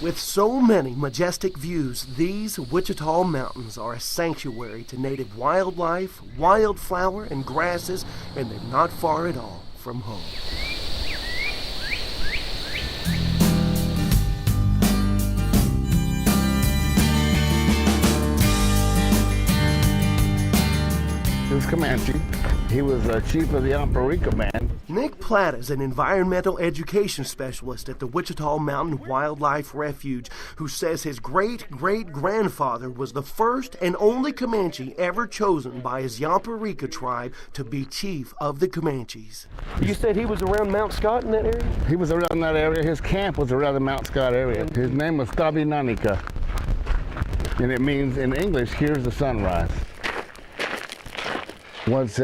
With so many majestic views, these Wichita Mountains are a sanctuary to native wildlife, wildflower, and grasses, and they're not far at all from home. He was Comanche. He was chief of the Yamparica Band. Nick Platt is an environmental education specialist at the Wichita Mountain Wildlife Refuge, who says his great-great-grandfather was the first and only Comanche ever chosen by his Yamparica tribe to be chief of the Comanches. You said he was around Mount Scott in that area? He was around that area. His camp was around the Mount Scott area. His name was Tabinanika, and it means in English, here's the sunrise. Once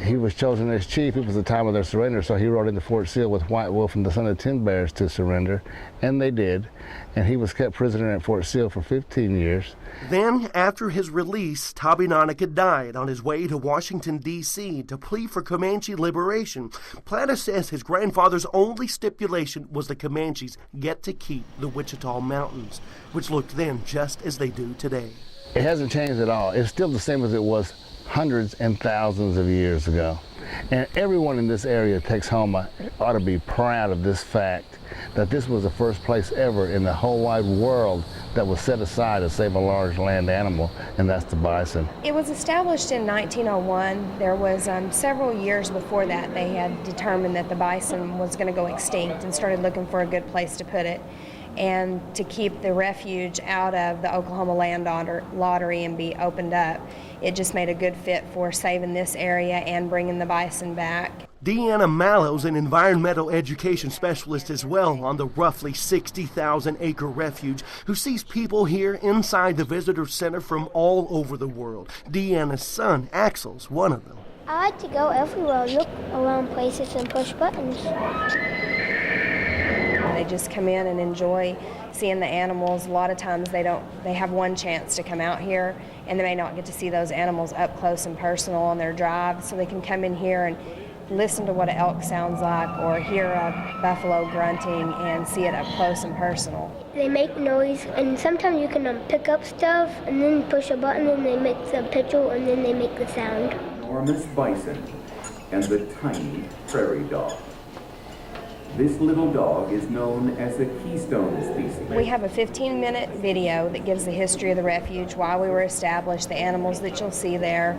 he was chosen as chief, it was the time of their surrender, so he rode into Fort Sill with White Wolf and the Son of Tin Bears to surrender, and they did. And he was kept prisoner at Fort Sill for 15 years. Then, after his release, Tabinanika died on his way to Washington, D.C. to plead for Comanche liberation. Platta says his grandfather's only stipulation was the Comanches get to keep the Wichita Mountains, which looked then just as they do today. It hasn't changed at all. It's still the same as it was hundreds and thousands of years ago. And everyone in this area, Texhoma, ought to be proud of this fact that this was the first place ever in the whole wide world that was set aside to save a large land animal, and that's the bison. It was established in 1901. There was several years before that they had determined that the bison was going to go extinct and started looking for a good place to put it, and to keep the refuge out of the Oklahoma land lottery and be opened up. It just made a good fit for saving this area and bringing the bison back. Deanna Mallow's an environmental education specialist as well on the roughly 60,000-acre refuge, who sees people here inside the visitor center from all over the world. Deanna's son, Axel's one of them. I like to go everywhere, look around places and push buttons. They just come in and enjoy seeing the animals. A lot of times they have one chance to come out here, and they may not get to see those animals up close and personal on their drive, so they can come in here and listen to what an elk sounds like or hear a buffalo grunting and see it up close and personal. They make noise, and sometimes you can pick up stuff and then push a button and they make the picture and then they make the sound. Enormous bison and the tiny prairie dog. This little dog is known as a keystone species. We have a 15-minute video that gives the history of the refuge, why we were established, the animals that you'll see there,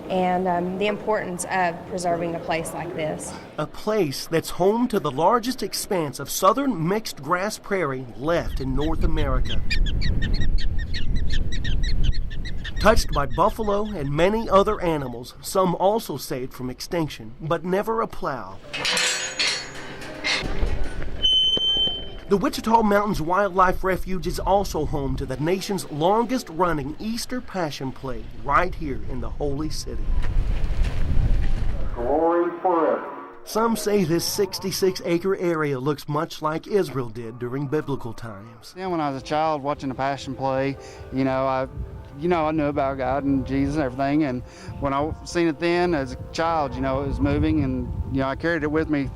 and the importance of preserving a place like this. A place that's home to the largest expanse of southern mixed grass prairie left in North America. Touched by buffalo and many other animals, some also saved from extinction, but never a plow. The Wichita Mountains Wildlife Refuge is also home to the nation's longest-running Easter Passion Play right here in the Holy City. Glory forever. Some say this 66-acre area looks much like Israel did during biblical times. Yeah, when I was a child watching the Passion Play, I knew about God and Jesus and everything, and when I seen it then as a child, it was moving, and I carried it with me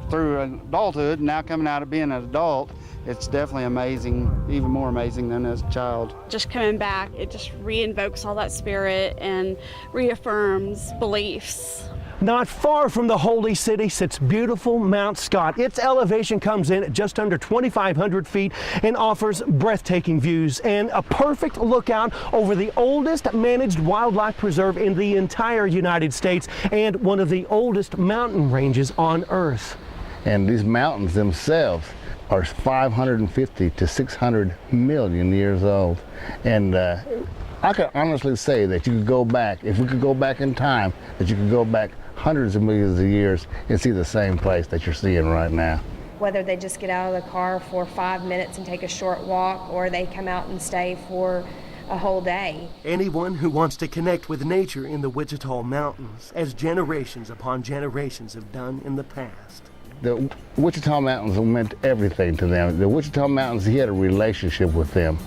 through adulthood, and now coming out of being an adult, it's definitely amazing, even more amazing than as a child. Just coming back, it just reinvokes all that spirit and reaffirms beliefs. Not far from the Holy City sits beautiful Mount Scott. Its elevation comes in at just under 2,500 feet and offers breathtaking views and a perfect lookout over the oldest managed wildlife preserve in the entire United States and one of the oldest mountain ranges on Earth. And these mountains themselves are 550 to 600 million years old. And I can honestly say that you could go back, if we could go back in time, that you could go back hundreds of millions of years and see the same place that you're seeing right now. Whether they just get out of the car for 5 minutes and take a short walk, or they come out and stay for a whole day. Anyone who wants to connect with nature in the Wichita Mountains, as generations upon generations have done in the past. The Wichita Mountains meant everything to them. The Wichita Mountains, he had a relationship with them,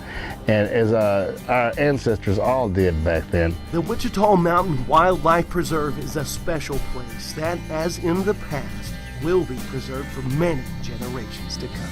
and as our ancestors all did back then. The Wichita Mountain Wildlife Preserve is a special place that, as in the past, will be preserved for many generations to come.